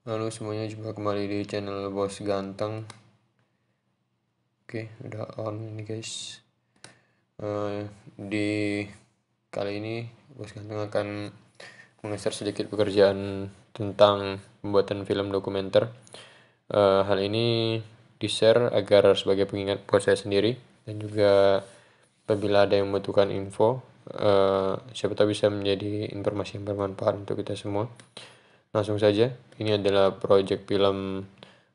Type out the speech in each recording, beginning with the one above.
Halo semuanya, jumpa kembali di channel Bos Ganteng. Oke, udah on ini guys. Di kali ini Bos Ganteng akan meng-share sedikit pekerjaan tentang pembuatan film dokumenter. Hal ini di-share agar sebagai pengingat buat saya sendiri, dan juga apabila ada yang membutuhkan info, siapa tahu bisa menjadi informasi yang bermanfaat untuk kita semua. Langsung saja, ini adalah proyek film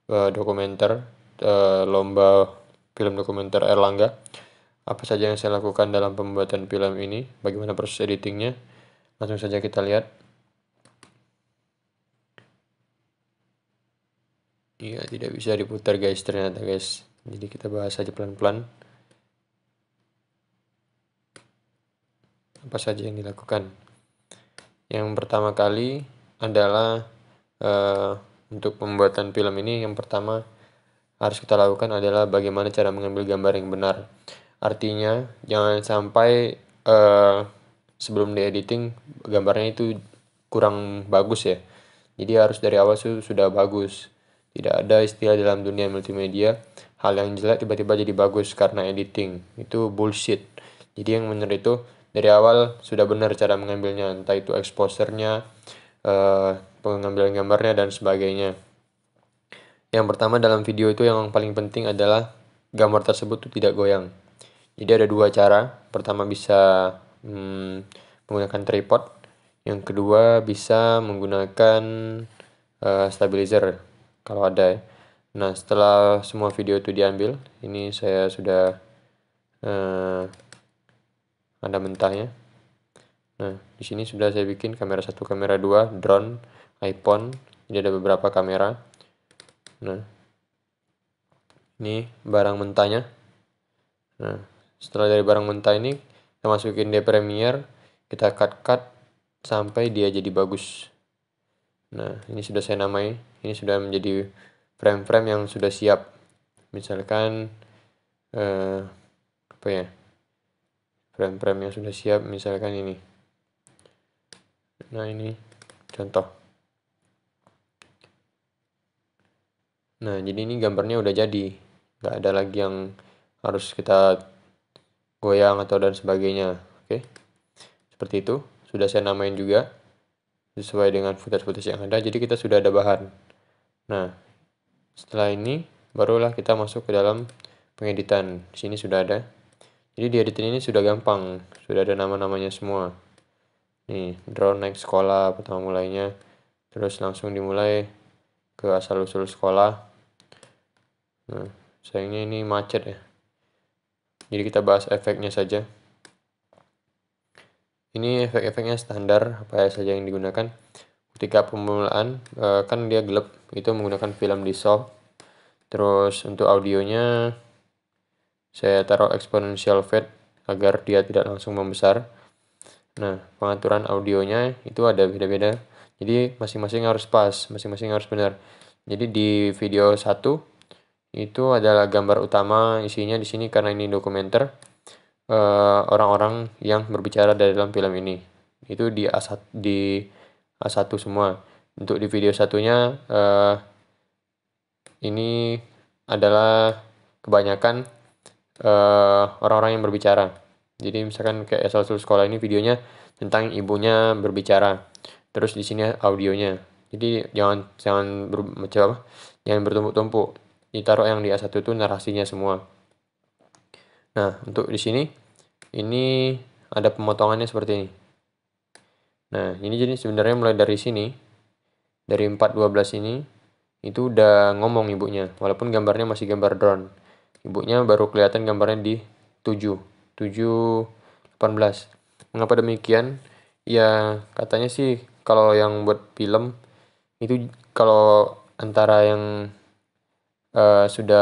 dokumenter, lomba film dokumenter Erlangga. Apa saja yang saya lakukan dalam pembuatan film ini, bagaimana proses editingnya, langsung saja kita lihat. Iya, tidak bisa diputar guys ternyata guys, jadi kita bahas saja pelan-pelan apa saja yang dilakukan. Yang pertama kali adalah untuk pembuatan film ini, yang pertama harus kita lakukan adalah bagaimana cara mengambil gambar yang benar. Artinya jangan sampai sebelum diediting gambarnya itu kurang bagus ya. Jadi harus dari awal sudah bagus. Tidak ada istilah dalam dunia multimedia hal yang jelek tiba-tiba jadi bagus karena editing. Itu bullshit. Jadi yang benar itu dari awal sudah benar cara mengambilnya, entah itu exposure-nya, pengambilan gambarnya dan sebagainya. Yang pertama, dalam video itu yang paling penting adalah gambar tersebut tuh tidak goyang. Jadi ada dua cara. Pertama bisa menggunakan tripod. Yang kedua bisa menggunakan stabilizer kalau ada ya. Nah, setelah semua video itu diambil, ini saya sudah ada mentahnya. Nah, di sini sudah saya bikin kamera 1, kamera 2, drone, iPhone. Jadi ada beberapa kamera. Nah, ini barang mentahnya. Nah, setelah dari barang mentah ini kita masukin di Premiere, kita cut sampai dia jadi bagus. Nah, ini sudah saya namai, ini sudah menjadi frame-frame yang sudah siap. Misalkan apa ya, frame-frame yang sudah siap, misalkan ini. Nah, ini contoh. Nah, jadi ini gambarnya udah jadi, nggak ada lagi yang harus kita goyang atau dan sebagainya. Oke, seperti itu. Sudah saya namain juga sesuai dengan footage-footage yang ada, jadi kita sudah ada bahan. Nah, setelah ini barulah kita masuk ke dalam pengeditan. Di sini sudah ada. Jadi di editan ini sudah gampang, sudah ada nama-namanya semua. Nih, drone naik sekolah pertama mulainya, terus langsung dimulai ke asal-usul sekolah. Nah, sayangnya ini macet ya. Jadi kita bahas efeknya saja. Ini efek-efeknya standar, apa saja yang digunakan. Ketika pemulaan kan dia gelap, itu menggunakan film dissolve. Terus untuk audionya saya taruh exponential fade agar dia tidak langsung membesar. Nah, pengaturan audionya itu ada beda-beda. Jadi masing-masing harus pas, masing-masing harus benar. Jadi di video 1 itu adalah gambar utama, isinya di sini karena ini dokumenter, orang-orang yang berbicara dalam film ini. Itu di A1 semua. Untuk di video satunya ini adalah kebanyakan orang-orang yang berbicara. Jadi misalkan kayak asal-usul sekolah ini videonya tentang ibunya berbicara. Terus di sini audionya. Jadi jangan bertumpuk-tumpuk. Ditaruh yang di A1 itu narasinya semua. Nah, untuk di sini ini ada pemotongannya seperti ini. Nah, ini jadi sebenarnya mulai dari sini, dari 4:12 ini itu udah ngomong ibunya, walaupun gambarnya masih gambar drone. Ibunya baru kelihatan gambarnya di 7:18. Mengapa demikian? Ya, katanya sih kalau yang buat film itu kalau antara yang sudah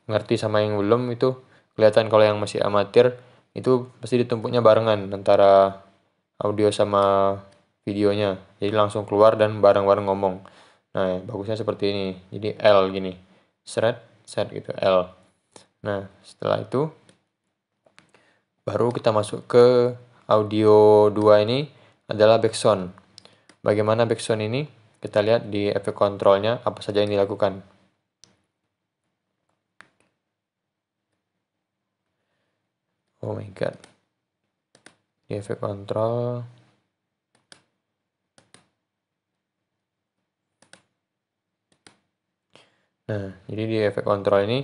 ngerti sama yang belum itu kelihatan. Kalau yang masih amatir itu pasti ditumpuknya barengan antara audio sama videonya, jadi langsung keluar dan bareng-bareng ngomong. Nah, bagusnya seperti ini, jadi L gini, set gitu, L. Nah, setelah itu baru kita masuk ke audio 2, ini adalah backsound. Bagaimana backsound ini? kita lihat di efek kontrolnya apa saja yang dilakukan. Oh my god. Di efek kontrol. Nah, jadi di efek kontrol ini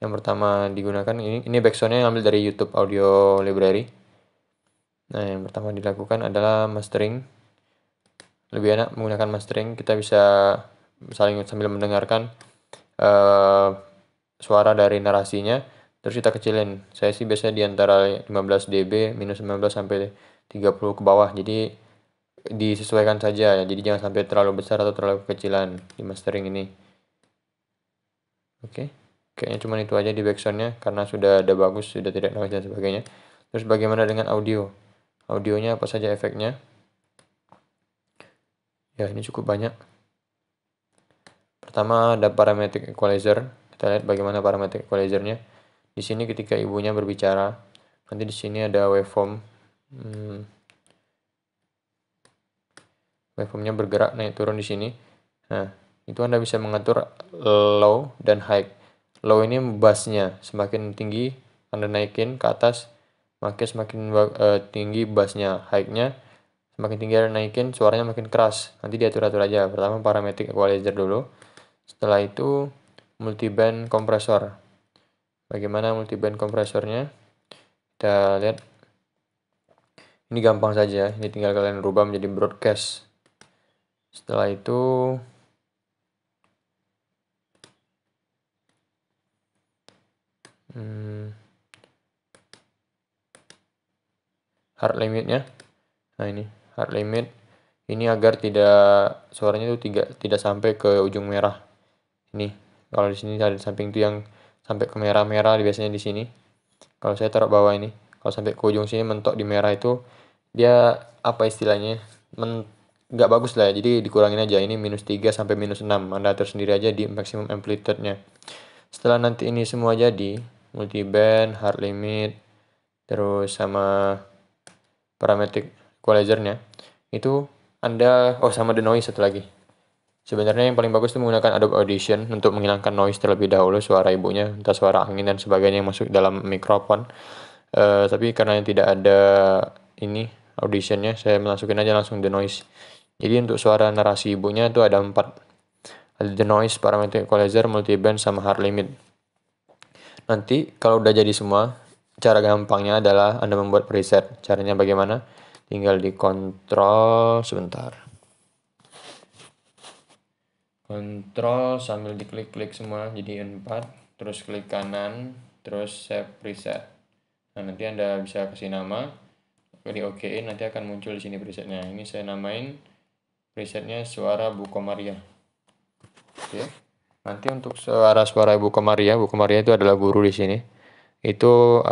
yang pertama digunakan ini backsoundnya ambil dari YouTube Audio Library. Nah, yang pertama dilakukan adalah mastering. Lebih enak menggunakan mastering, kita bisa saling sambil mendengarkan suara dari narasinya, terus kita kecilin. Saya sih biasanya di antara 15 dB, minus 19 sampai 30 ke bawah. Jadi disesuaikan saja ya. Jadi jangan sampai terlalu besar atau terlalu kecilan di mastering ini. Oke. Kayaknya cuma itu aja di backsoundnya karena sudah ada bagus, sudah tidak noise dan sebagainya. Terus bagaimana dengan audio? Audionya apa saja efeknya? Ya, ini cukup banyak. Pertama ada parametric equalizer. Kita lihat bagaimana parametric equalizernya. Di sini ketika ibunya berbicara, nanti di sini ada waveform. Waveformnya bergerak naik turun di sini. Nah, itu Anda bisa mengatur low dan high. Low ini bassnya, semakin tinggi Anda naikin ke atas, semakin tinggi bassnya. High-nya semakin tinggi Anda naikin, suaranya makin keras. Nanti diatur-atur aja. Pertama parametric equalizer dulu. Setelah itu multiband kompresor. Bagaimana multiband kompresornya? Kita lihat. Ini gampang saja. Ini tinggal kalian rubah menjadi broadcast. Setelah itu hard limitnya. Nah, ini hard limit. Ini agar suaranya itu tidak sampai ke ujung merah. Ini kalau di sini ada samping itu yang sampai ke merah-merah biasanya di sini. Kalau saya taruh bawah ini, kalau sampai ke ujung sini mentok di merah itu dia apa istilahnya? Nggak bagus lah ya. Jadi dikurangin aja. Ini minus 3 sampai minus 6. Anda atur sendiri aja di maximum amplitude-nya. Setelah nanti ini semua jadi, multiband, hard limit, terus sama parametric equalizer-nya, itu Anda sama the noise satu lagi. Sebenarnya yang paling bagus itu menggunakan Adobe Audition untuk menghilangkan noise terlebih dahulu, suara ibunya, entah suara angin dan sebagainya yang masuk dalam mikrofon. Tapi karena tidak ada ini auditionnya, saya masukin aja langsung the noise. Jadi untuk suara narasi ibunya itu ada 4. Ada the noise, parametric equalizer, multiband, sama hard limit. Nanti kalau udah jadi semua, cara gampangnya adalah Anda membuat preset. Caranya bagaimana? Tinggal dikontrol sebentar. Kontrol sambil diklik-klik semua jadi 4, terus klik kanan, terus save preset. Nah, nanti Anda bisa kasih nama, di OK-in, nanti akan muncul di sini presetnya. Ini saya namain presetnya suara Bu Komaria. Oke. Nanti untuk suara Bu Komaria itu adalah guru di sini. Itu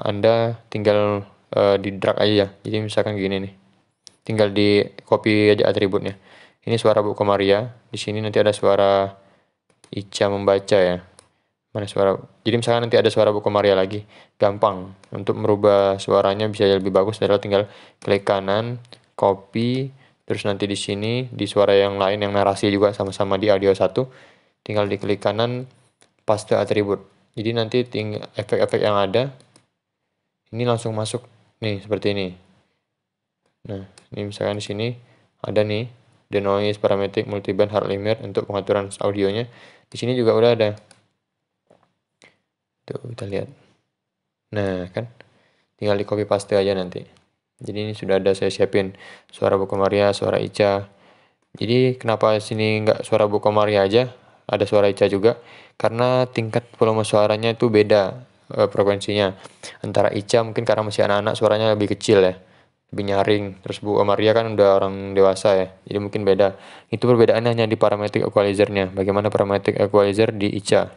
Anda tinggal di drag aja. Jadi misalkan gini nih. Tinggal di copy aja atributnya. Ini suara Bu Komaria. Di sini nanti ada suara Ica membaca ya. Mana suara? Jadi misalkan nanti ada suara Bu Komaria lagi. Gampang. Untuk merubah suaranya bisa lebih bagus adalah tinggal klik kanan, copy, terus nanti di sini di suara yang lain yang narasi juga sama-sama di audio 1, tinggal diklik kanan, paste atribut. Jadi nanti efek-efek yang ada ini langsung masuk nih seperti ini. Nah, ini misalkan di sini ada nih the noise, parametric, multiband, hard limit untuk pengaturan audionya. Di sini juga udah ada. Tuh, kita lihat. Nah, kan tinggal di copy paste aja nanti. Jadi ini sudah ada saya siapin suara Bu Komaria, suara Ica. Jadi kenapa sini nggak suara Bu Komaria aja? Ada suara Ica juga karena tingkat volume suaranya itu beda frekuensinya. Antara Ica mungkin karena masih anak-anak suaranya lebih kecil ya, lebih nyaring. Terus Bu Komaria kan udah orang dewasa ya, jadi mungkin beda. Itu perbedaannya hanya di parametric equalizer-nya. Bagaimana parametric equalizer di Ica?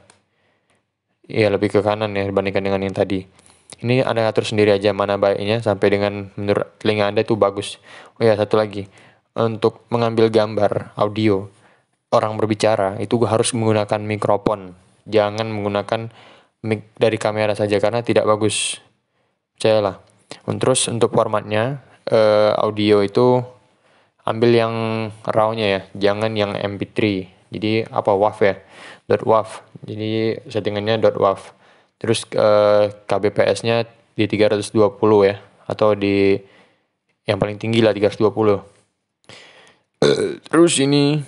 Iya, lebih ke kanan ya dibandingkan dengan yang tadi. Ini Anda atur sendiri aja mana baiknya sampai dengan menurut telinga Anda itu bagus. Oh ya, satu lagi. Untuk mengambil gambar audio orang berbicara itu harus menggunakan mikrofon. Jangan menggunakan mic dari kamera saja karena tidak bagus. Percayalah. Terus untuk formatnya audio itu ambil yang raw-nya ya, jangan yang MP3. Jadi apa, WAV ya, .wav. Jadi settingannya .wav. Terus kbps-nya di 320 ya, atau di yang paling tinggi lah 320. Terus ini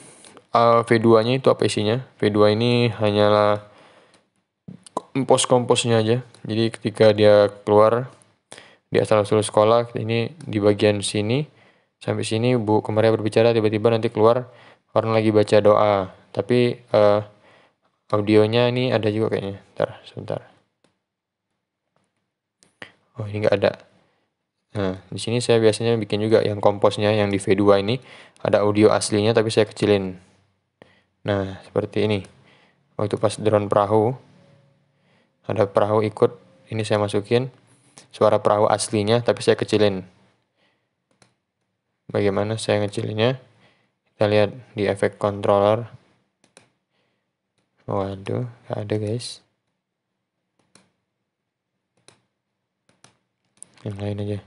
V2-nya itu apa isinya? V2 ini hanyalah komposnya aja. Jadi ketika dia keluar, di asal-usul sekolah, ini di bagian sini sampai sini Bu Komaria berbicara, tiba-tiba nanti keluar orang lagi baca doa. Tapi audionya ini ada juga kayaknya. Sebentar. Oh, ini nggak ada. Nah, di sini saya biasanya bikin juga yang komposnya, yang di V2 ini ada audio aslinya tapi saya kecilin. Nah, seperti ini. Waktu pas drone perahu, ada perahu ikut, ini saya masukin suara perahu aslinya tapi saya kecilin. Bagaimana saya ngecilinnya? Kita lihat di efek controller. Waduh, nggak ada guys. Yang lain aja.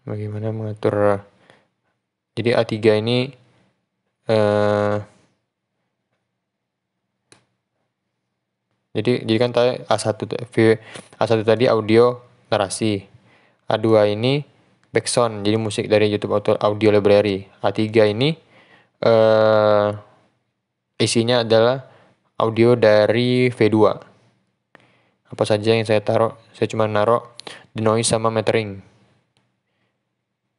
Bagaimana mengatur? Jadi A3 ini jadi kan tadi A1 tadi audio narasi, A2 ini background, jadi musik dari YouTube Audio Library. A3 ini isinya adalah audio dari V2. Apa saja yang saya taruh? Saya cuma naruh denoise sama metering.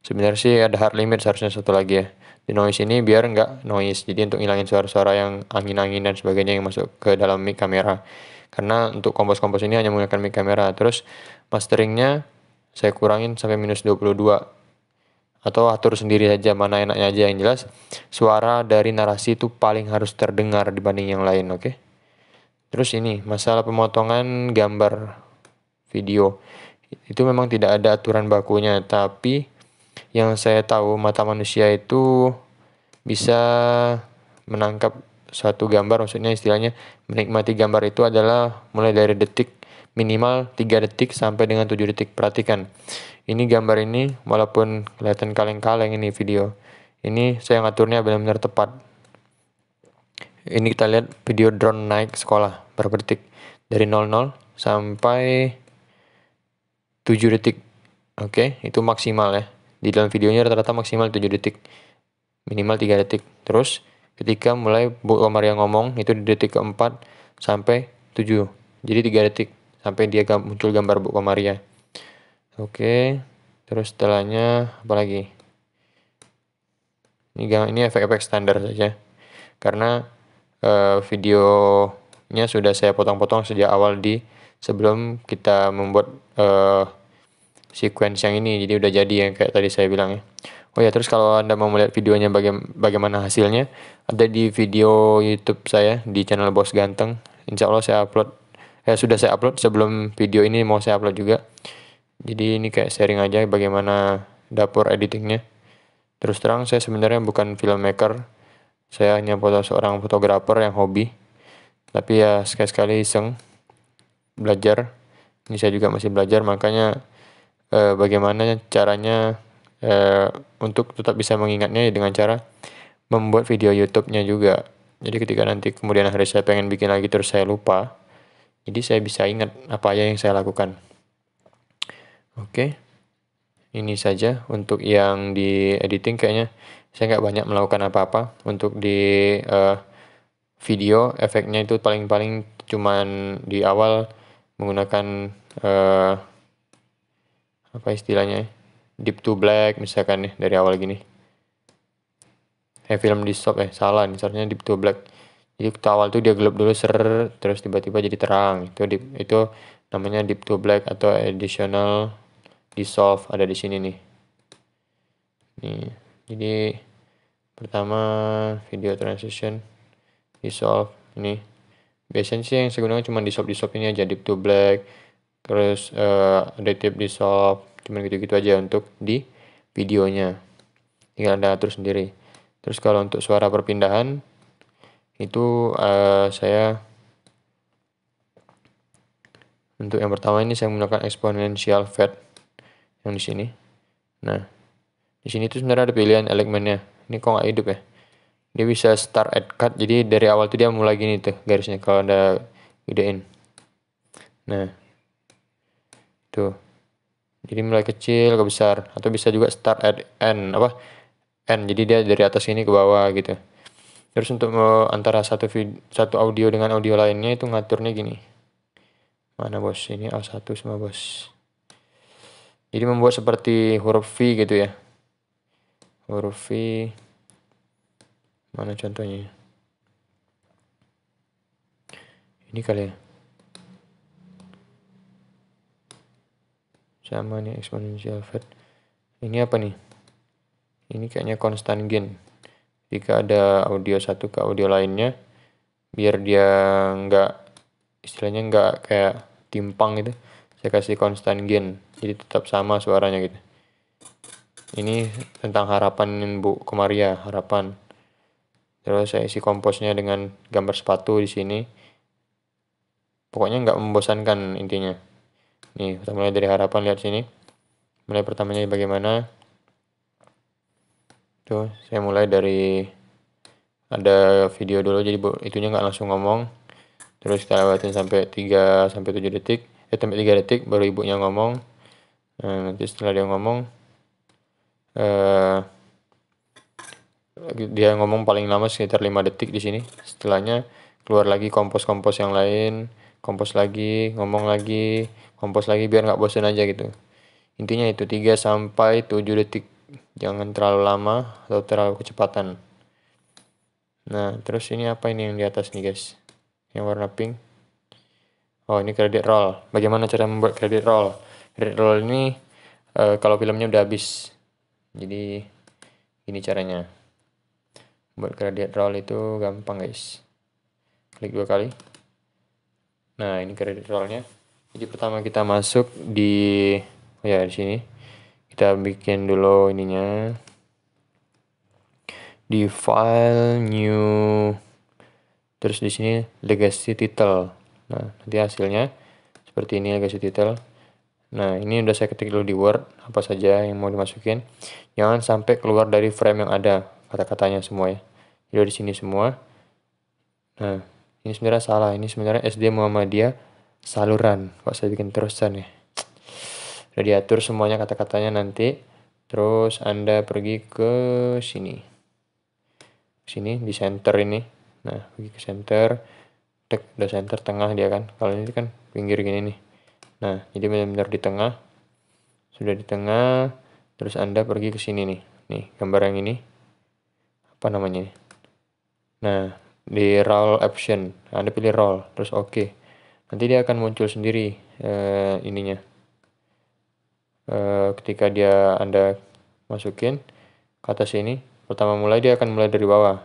Sebenarnya sih ada hard limit seharusnya satu lagi ya. Denoise ini biar nggak noise, jadi untuk ngilangin suara-suara yang angin-angin dan sebagainya yang masuk ke dalam mic kamera. Karena untuk kompos-kompos ini hanya menggunakan mic kamera. Terus masteringnya saya kurangin sampai minus 22. Atau atur sendiri saja mana enaknya aja. Yang jelas suara dari narasi itu paling harus terdengar dibanding yang lain, oke? Terus ini masalah pemotongan gambar video. Itu memang tidak ada aturan bakunya, tapi yang saya tahu mata manusia itu bisa menangkap suatu gambar, maksudnya istilahnya menikmati gambar itu adalah mulai dari detik, minimal 3 detik sampai dengan 7 detik. Perhatikan, ini gambar ini walaupun kelihatan kaleng-kaleng ini video, ini saya ngaturnya benar-benar tepat. Ini kita lihat video drone naik sekolah berapa detik, dari 00 sampai 7 detik. Oke, itu maksimal ya. Di dalam videonya rata-rata maksimal 7 detik. Minimal 3 detik. Terus ketika mulai Bu Komaria ngomong itu di detik keempat sampai 7. Jadi 3 detik sampai dia muncul gambar Bu Komaria. Oke. Terus setelahnya apa lagi? Ini efek-efek standar saja. Karena videonya sudah saya potong-potong sejak awal sebelum kita membuat sequence yang ini, jadi udah jadi yang kayak tadi saya bilang ya. Oh ya, terus kalau Anda mau melihat videonya bagaimana hasilnya, ada di video YouTube saya di channel Bos Ganteng. Insya Allah saya upload, sudah saya upload sebelum video ini mau saya upload juga. Jadi ini kayak sharing aja bagaimana dapur editingnya. Terus terang saya sebenarnya bukan filmmaker, saya hanya seorang fotografer yang hobi. Tapi ya sekali-sekali iseng belajar. Ini saya juga masih belajar, makanya bagaimana caranya untuk tetap bisa mengingatnya ya dengan cara membuat video YouTube-nya juga. Jadi ketika nanti kemudian hari saya pengen bikin lagi terus saya lupa, jadi saya bisa ingat apa aja yang saya lakukan. Oke, ini saja untuk yang di editing. Kayaknya saya nggak banyak melakukan apa-apa. Untuk di video efeknya itu paling-paling cuman di awal menggunakan apa istilahnya, deep to black misalkan nih dari awal gini. Film di stop salah nih, seharusnya deep to black. Jadi awal tuh dia gelap dulu terus tiba-tiba jadi terang. Itu namanya deep to black atau additional dissolve, ada di sini nih. Nih, jadi pertama video transition dissolve ini. Biasanya sih yang saya gunakan cuma dissolve ini aja, deep to black, terus additive dissolve, cuma gitu-gitu aja untuk di videonya. Tinggal Anda atur sendiri. Terus kalau untuk suara perpindahan itu saya Untuk yang pertama ini saya menggunakan exponential fade yang di sini. Nah, di sini tuh sebenarnya ada pilihan elemennya. Ini kok nggak hidup ya? Dia bisa start at cut, jadi dari awal tuh dia mulai gini tuh garisnya kalau ada gedein. Nah, tuh. Jadi mulai kecil ke besar, atau bisa juga start at end end. Jadi dia dari atas ini ke bawah gitu. Terus untuk antara satu audio dengan audio lainnya itu ngaturnya gini. Mana bos? Ini A1 semua bos. Jadi membuat seperti huruf V gitu ya. Huruf V. Mana contohnya? Ini kali ya. Sama nih exponential fade. Ini apa nih? Ini kayaknya constant gain. Jika ada audio satu ke audio lainnya, biar dia istilahnya nggak kayak timpang gitu, saya kasih constant gain, jadi tetap sama suaranya gitu. Ini tentang harapan Bu Komaria, harapan. Terus saya isi komposnya dengan gambar sepatu di sini. Pokoknya nggak membosankan intinya. Nih, kita mulai dari harapan, lihat sini. Mulai pertamanya bagaimana? Tuh, saya mulai dari ada video dulu, jadi itunya nggak langsung ngomong. Terus kita lewatin sampai 3-7 detik, sampai 3 detik baru ibunya ngomong. Nah, nanti setelah dia ngomong, dia ngomong paling lama sekitar 5 detik di sini. Setelahnya keluar lagi kompos-kompos yang lain, kompos lagi, ngomong lagi, kompos lagi, biar nggak bosan aja gitu. Intinya itu 3-7 detik, jangan terlalu lama atau terlalu kecepatan. Nah, terus ini apa ini yang di atas nih guys, yang warna pink? Oh, ini credit roll. Bagaimana cara membuat credit roll? Credit roll ini kalau filmnya udah habis. Jadi ini caranya. Buat credit roll itu gampang guys. Klik 2 kali. Nah, ini credit rollnya. Jadi pertama kita masuk di di sini. Kita bikin dulu ininya. Di file new. Terus di sini legacy title. Nah, nanti hasilnya seperti ini, legacy title. Nah, ini udah saya ketik dulu di Word apa saja yang mau dimasukin. Jangan sampai keluar dari frame yang ada kata-katanya semua ya. Jadi di sini semua. Nah, ini sebenarnya salah. Ini sebenarnya SD Muhammadiyah Saluran. Kok saya bikin terusan ya? Udah diatur semuanya kata-katanya nanti. Terus Anda pergi ke sini. Sini di center ini. Nah, pergi ke center. Udah center tengah dia kan. Kalau ini kan pinggir gini nih. Nah, jadi benar-benar di tengah. Sudah di tengah, terus Anda pergi ke sini nih. Nih, gambar yang ini. Apa namanya nih? Nah, di roll option, Anda pilih roll, terus oke. Nanti dia akan muncul sendiri ininya. Ketika Anda masukin ke atas ini, pertama mulai dia akan mulai dari bawah.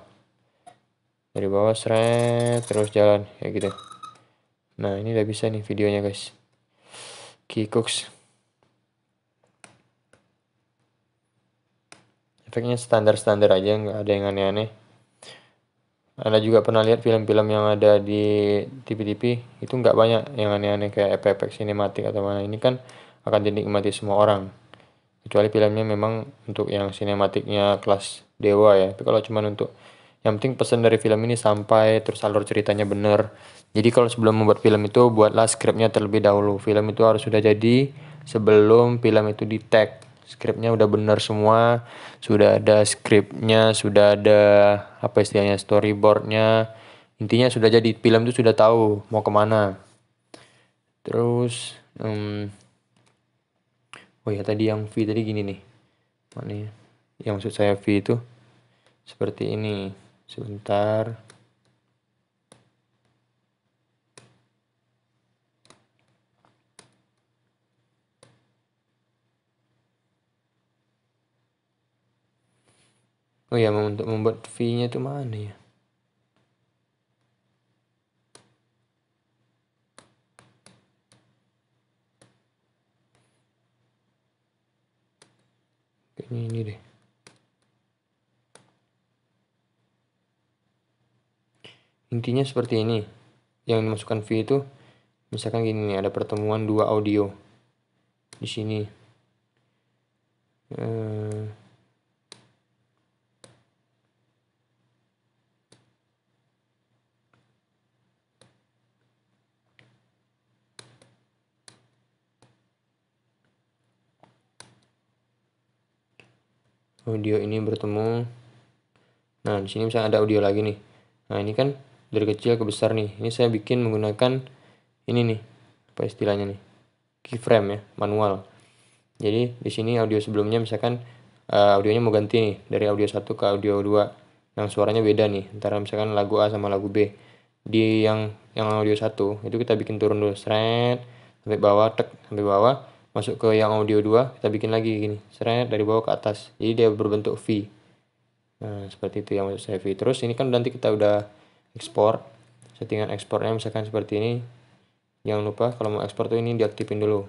Dari bawah seret terus jalan kayak gitu. Nah, ini udah bisa nih videonya, guys. Keycooks. Efeknya standar-standar aja, nggak ada yang aneh-aneh. Anda juga pernah lihat film-film yang ada di TV-TV, itu nggak banyak yang aneh-aneh kayak efek-efek sinematik atau mana. Ini kan akan dinikmati semua orang. Kecuali filmnya memang untuk yang sinematiknya kelas dewa ya. Tapi kalau cuma untuk yang penting pesan dari film ini sampai, terus alur ceritanya bener. Jadi kalau sebelum membuat film itu buatlah skripnya terlebih dahulu. Film itu harus sudah jadi sebelum film itu di tag. Skripnya udah bener semua, sudah ada skripnya, sudah ada apa istilahnya storyboardnya. Intinya sudah jadi, film itu sudah tahu mau kemana. Terus oh ya tadi yang V tadi gini nih. Mana ya? Yang maksud saya V itu seperti ini. Sebentar. Oh ya, untuk membuat V-nya itu mana ya? Kayaknya ini deh. Intinya seperti ini. Yang dimasukkan V itu Misalkan gini nih, ada pertemuan dua audio di sini. Audio ini bertemu. Nah, di sini misalnya ada audio lagi nih. Nah, ini kan dari kecil ke besar nih. Ini saya bikin menggunakan ini nih, apa istilahnya nih, keyframe ya, manual. Jadi di sini audio sebelumnya misalkan audionya mau ganti nih dari audio 1 ke audio 2 yang suaranya beda nih antara misalkan lagu A sama lagu B. Di yang audio 1 itu kita bikin turun dulu seret sampai bawah, tek sampai bawah, masuk ke yang audio 2 kita bikin lagi gini seret dari bawah ke atas, jadi dia berbentuk V. Nah, seperti itu yang maksud saya V. Terus ini kan nanti kita udah ekspor, settingan ekspornya misalkan seperti ini. Jangan lupa kalau mau ekspor tuh ini diaktifin dulu.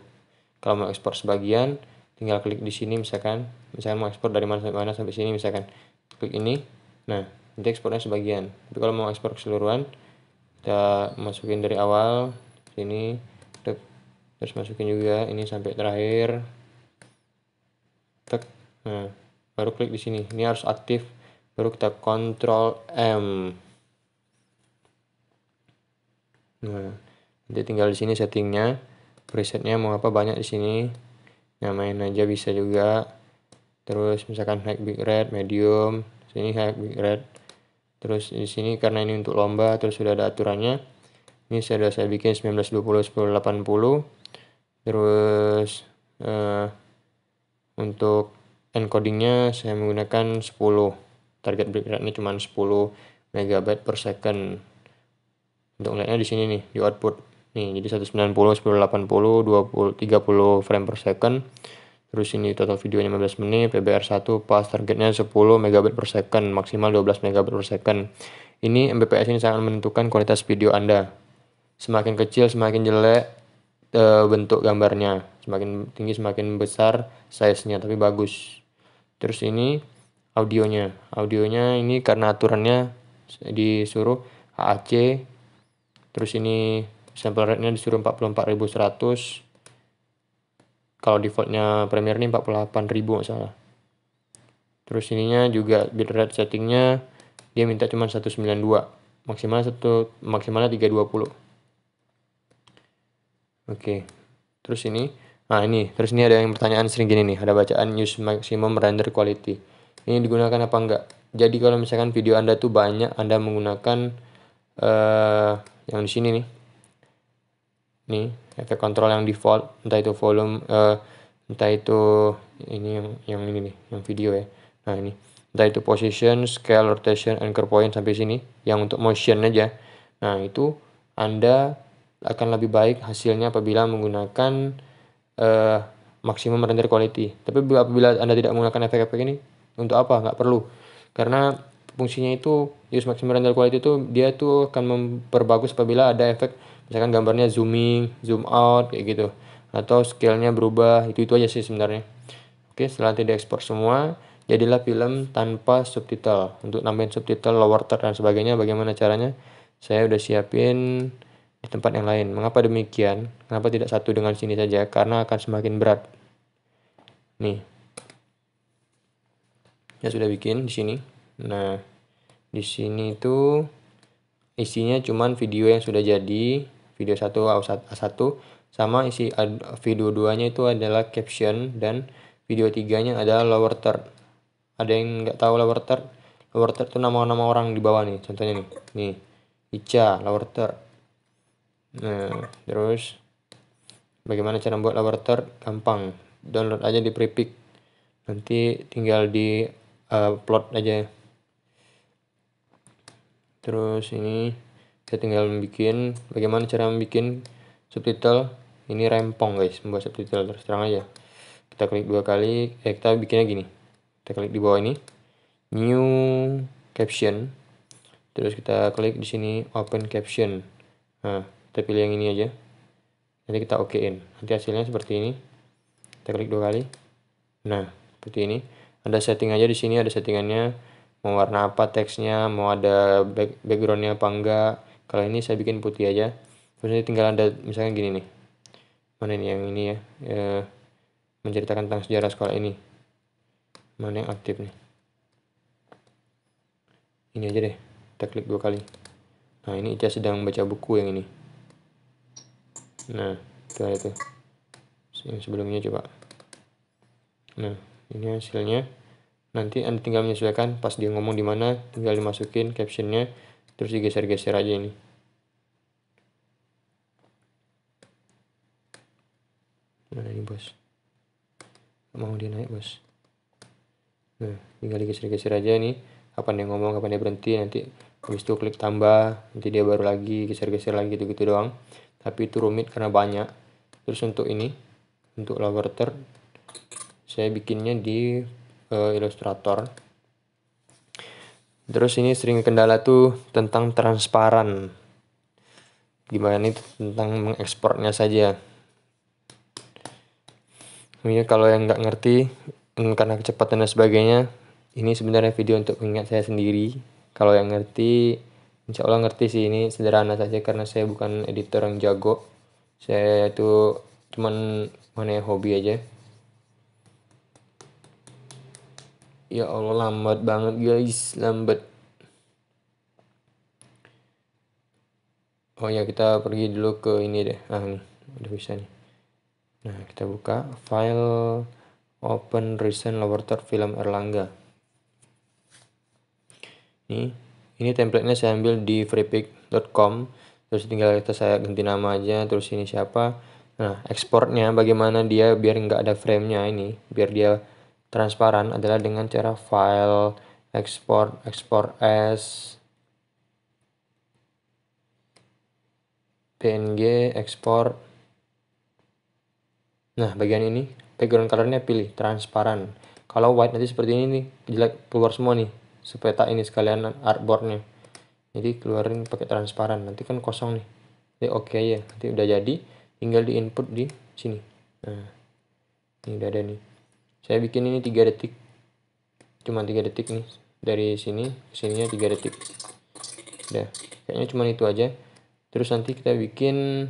Kalau mau ekspor sebagian, tinggal klik di sini misalkan mau ekspor dari mana sampai mana sampai sini misalkan. Klik ini. Nah, nanti ekspornya sebagian. Tapi kalau mau ekspor keseluruhan, kita masukin dari awal sini, terus masukin juga ini sampai terakhir. Nah, baru klik di sini. Ini harus aktif. Baru kita Ctrl M. Nah, nanti tinggal di sini settingnya, presetnya mau apa banyak di sini, nyamain aja bisa juga. Terus misalkan high bitrate, medium, sini high bitrate. Terus di sini karena ini untuk lomba, terus sudah ada aturannya. Ini sudah saya bikin 1920 1080. Terus untuk encodingnya saya menggunakan 10. Target bitrate-nya cuma 10 megabyte per second. Untuk ngeliatnya di sini nih, di output. Nih, jadi 190, 1080, 20, 30 frame per second. Terus ini total videonya 15 menit, PBR1 pas, targetnya 10 megabit per second, maksimal 12 megabit per second. Ini Mbps ini sangat menentukan kualitas video Anda. Semakin kecil, semakin jelek bentuk gambarnya. Semakin tinggi, semakin besar size-nya, tapi bagus. Terus ini audionya. Audionya ini karena aturannya disuruh AAC. Terus ini sample rate-nya disuruh 44.100. Kalau defaultnya Premiere ini 48.000 masalah. Terus ininya juga bitrate settingnya dia minta cuma 192, maksimalnya 320. Oke. Terus ini, terus ini ada yang pertanyaan sering gini nih, ada bacaan use maximum render quality. Ini digunakan apa enggak? Jadi kalau misalkan video Anda tuh banyak, Anda menggunakan yang di sini nih. Nih, efek kontrol yang default, entah itu volume, entah itu ini yang ini nih, yang video ya. Nah, ini entah itu position, scale, rotation, anchor point sampai sini, yang untuk motion aja. Nah, itu Anda akan lebih baik hasilnya apabila menggunakan maximum render quality. Tapi apabila Anda tidak menggunakan efek-efek ini, untuk apa? Nggak perlu. Karena fungsinya itu use maximum render quality itu dia tuh akan memperbagus apabila ada efek, misalkan gambarnya zooming, zoom out kayak gitu, atau scale-nya berubah. Itu aja sih sebenarnya. Oke, setelah nanti diekspor semua, jadilah film tanpa subtitle. Untuk nambahin subtitle, lower third dan sebagainya, bagaimana caranya? Saya udah siapin di tempat yang lain. Mengapa demikian? Kenapa tidak satu dengan sini saja? Karena akan semakin berat. Nih, ya sudah bikin di sini. Nah, di sini itu isinya cuman video yang sudah jadi, video 1 A1, sama isi video 2-nya itu adalah caption, dan video 3-nya adalah lower third. Ada yang nggak tahu lower third? Lower third itu nama-nama orang di bawah nih, contohnya nih. Nih, Ica, lower third. Nah, terus bagaimana cara buat lower third? Gampang. Download aja di Prepic. Nanti tinggal di upload aja. Terus ini saya tinggal bikin, bagaimana cara membuat subtitle. Ini rempong guys, membuat subtitle, terus terang aja. Kita klik 2 kali, kita bikinnya gini. Kita klik di bawah ini, new caption. Terus kita klik di sini open caption. Nah, kita pilih yang ini aja. Nanti kita okein. Nanti hasilnya seperti ini. Kita klik 2 kali. Nah, seperti ini. Ada setting aja di sini, ada settingannya. Mau warna apa teksnya, mau ada backgroundnya apa enggak. Kalau ini saya bikin putih aja. Terus tinggal ada misalnya gini nih, mana ini yang ini ya, menceritakan tentang sejarah sekolah ini, mana yang aktif nih, ini aja deh, kita klik 2 kali. Nah ini Ica sedang baca buku yang ini. Nah itu ada tuh yang sebelumnya, coba. Nah ini hasilnya. Nanti Anda tinggal menyesuaikan, pas dia ngomong di mana tinggal dimasukin captionnya, terus digeser-geser aja ini. Mana ini bos, mau dia naik bos. Nah tinggal digeser-geser aja nih, kapan dia ngomong, kapan dia berhenti. Nanti habis itu klik tambah, nanti dia baru lagi geser-geser lagi, gitu-gitu doang. Tapi itu rumit karena banyak. Terus untuk ini, untuk lower third, saya bikinnya di Illustrator. Terus ini sering kendala tuh tentang transparan. Gimana nih tentang mengekspornya saja. Ini kalau yang nggak ngerti karena kecepatan dan sebagainya, ini sebenarnya video untuk mengingat saya sendiri. Kalau yang ngerti, insya Allah ngerti sih, ini sederhana saja karena saya bukan editor yang jago. Saya itu cuman hobi aja. Ya Allah lambat banget guys, lambat. Oh ya, kita pergi dulu ke ini deh. Nih, udah bisa nih. Nah, kita buka file open recent lower third film Erlangga. Ini template-nya saya ambil di freepik.com. Terus tinggal saya ganti nama aja, terus ini siapa. Nah, ekspornya bagaimana dia biar nggak ada frame-nya ini, biar dia transparan adalah dengan cara file export as PNG export. Nah bagian ini background colornya pilih transparan. Kalau white nanti seperti ini nih, jelek, keluar semua nih, sepeta ini sekalian artboardnya. Jadi keluarin pakai transparan, nanti kan kosong nih. Jadi oke ya, nanti udah jadi, tinggal di input di sini. Nah ini udah ada nih. Saya bikin ini 3 detik, cuma 3 detik nih, dari sini ke sininya 3 detik. Udah, kayaknya cuma itu aja. Terus nanti kita bikin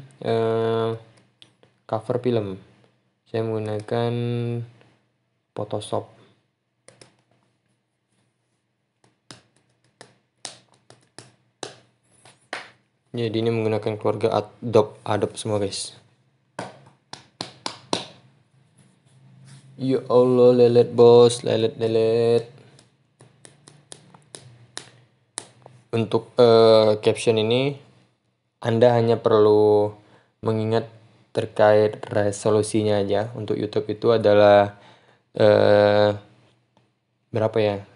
cover film. Saya menggunakan Photoshop. Jadi ini menggunakan keluarga Adobe semua guys. Ya Allah, lelet bos, lelet. Untuk caption ini Anda hanya perlu mengingat terkait resolusinya aja. Untuk YouTube itu adalah berapa ya?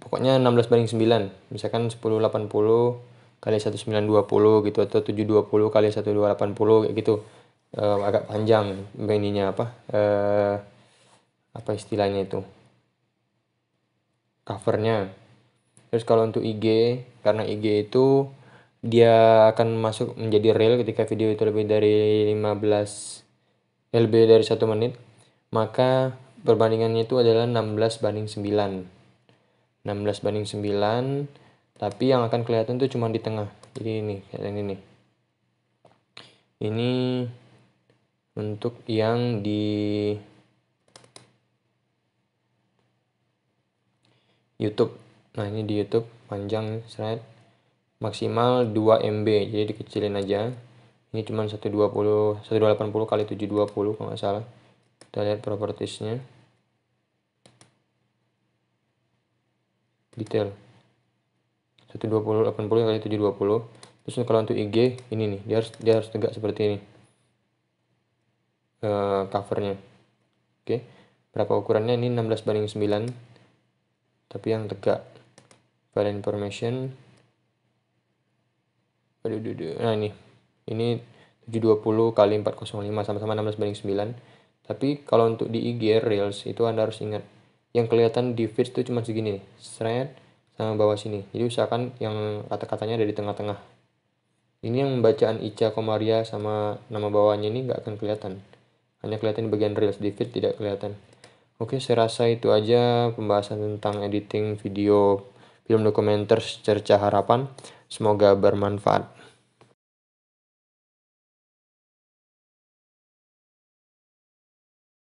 Pokoknya 16:9. Misalkan 1080 kali 1920 gitu, atau 720 kali 1280 kayak gitu. Agak panjang ininya apa istilahnya itu, covernya. Terus kalau untuk IG, karena IG itu dia akan masuk menjadi reel ketika video itu lebih dari 1 menit, maka perbandingannya itu adalah 16:9. 16:9, tapi yang akan kelihatan tuh cuma di tengah. Jadi ini kayak ini nih. Ini untuk yang di YouTube. Nah ini di YouTube panjang slide, maksimal 2 MB, jadi dikecilin aja. Ini cuma 180 kali 720 kalau nggak salah. Kita lihat propertiesnya, detail 180 kali 720. Terus kalau untuk IG ini nih, dia harus tegak seperti ini covernya. Oke, berapa ukurannya? Ini 16:9, tapi yang tegak. File information. Nah ini 720 kali 405, sama-sama 16:9. Tapi kalau untuk di IG Reels itu Anda harus ingat, yang kelihatan di feed itu cuma segini nih, thread sama bawah sini. Jadi usahakan yang kata-katanya ada di tengah-tengah. Ini yang bacaan Ica Komaria sama nama bawahnya ini nggak akan kelihatan, hanya kelihatan di bagian Reels, di feed tidak kelihatan. Oke, saya rasa itu aja pembahasan tentang editing video film dokumenter Secercah Harapan. Semoga bermanfaat.